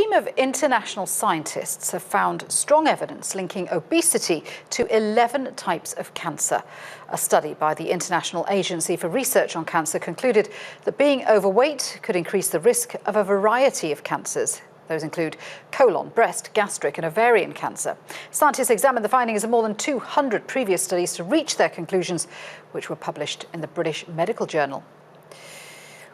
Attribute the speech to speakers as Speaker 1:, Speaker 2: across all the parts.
Speaker 1: team of international scientists have found strong evidence linking obesity to 11 types of cancer. A study by the International Agency for Research on Cancer concluded that being overweight could increase the risk of a variety of cancers. Those include colon, breast, gastric and ovarian cancer. Scientists examined the findings of more than 200 previous studies to reach their conclusions, which were published in the British Medical Journal.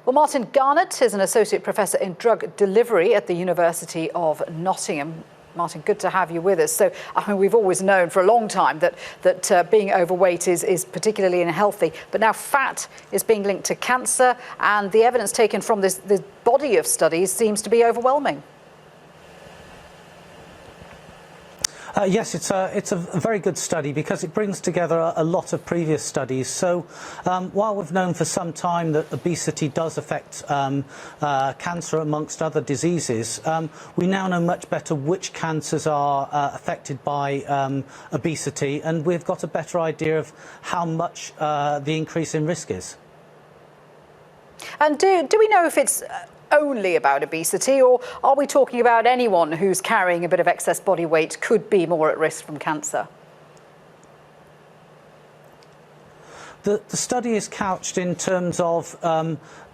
Speaker 1: Well, Martin Garnett is an associate professor in drug delivery at the University of Nottingham. Martin, good to have you with us. So, we've always known for a long time that being overweight is particularly unhealthy, but now fat is being linked to cancer, and the evidence taken from this body of studies seems to be overwhelming.
Speaker 2: Yes, it's a very good study because it brings together a lot of previous studies. So while we've known for some time that obesity does affect cancer amongst other diseases, we now know much better which cancers are affected by obesity, and we've got a better idea of how much the increase in risk is.
Speaker 1: And do we know if it's only about obesity, or are we talking about anyone who's carrying a bit of excess body weight could be more at risk from cancer?
Speaker 2: The study is couched in terms of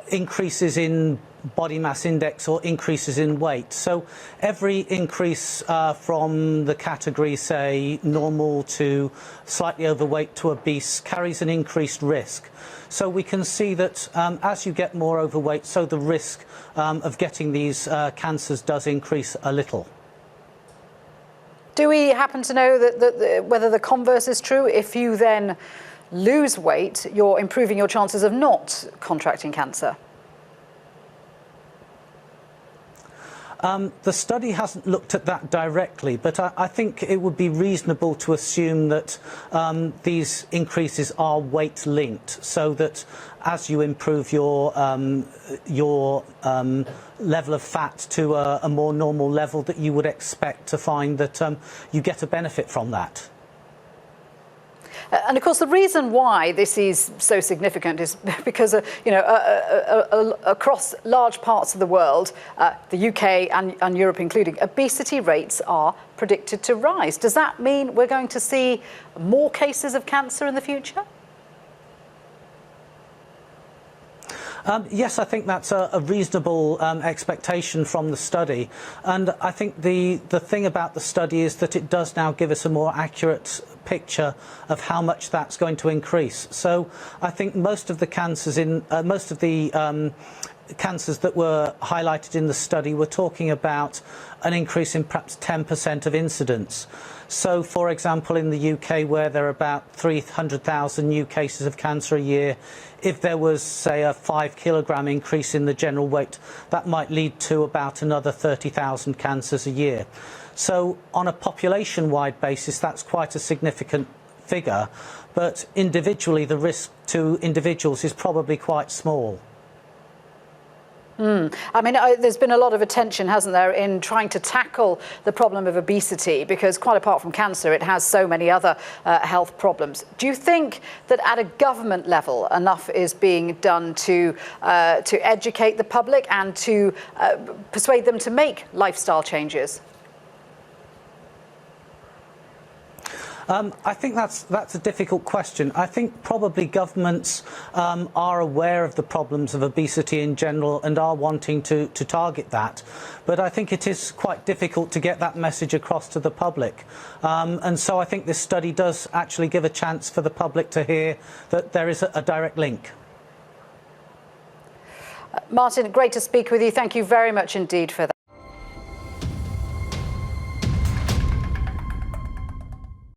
Speaker 2: increases in body mass index or increases in weight. So every increase from the category, say, normal to slightly overweight to obese carries an increased risk. So we can see that as you get more overweight, so the risk of getting these cancers does increase a little.
Speaker 1: Do we happen to know that whether the converse is true? If you then lose weight, you're improving your chances of not contracting cancer?
Speaker 2: The study hasn't looked at that directly, but I think it would be reasonable to assume that these increases are weight linked, so that as you improve your level of fat to a more normal level, that you would expect to find that you get a benefit from that.
Speaker 1: And of course, the reason why this is so significant is because, across large parts of the world, the UK and Europe including, obesity rates are predicted to rise. Does that mean we're going to see more cases of cancer in the future?
Speaker 2: Yes, I think that's a reasonable expectation from the study. And I think the thing about the study is that it does now give us a more accurate picture of how much that's going to increase. So I think most of the cancers cancers that were highlighted in the study were talking about an increase in perhaps 10% of incidence. So, for example, in the UK, where there are about 300,000 new cases of cancer a year, if there was, say, a 5-kilogram increase in the general weight, that might lead to about another 30,000 cancers a year. So, on a population-wide basis, that's quite a significant figure, but individually, the risk to individuals is probably quite small.
Speaker 1: There's been a lot of attention, hasn't there, in trying to tackle the problem of obesity, because quite apart from cancer, it has so many other health problems. Do you think that at a government level enough is being done to educate the public and to persuade them to make lifestyle changes?
Speaker 2: I think that's a difficult question. I think probably governments are aware of the problems of obesity in general and are wanting to target that. But I think it is quite difficult to get that message across to the public. And so I think this study does actually give a chance for the public to hear that there is a direct link.
Speaker 1: Martin, great to speak with you. Thank you very much indeed for that.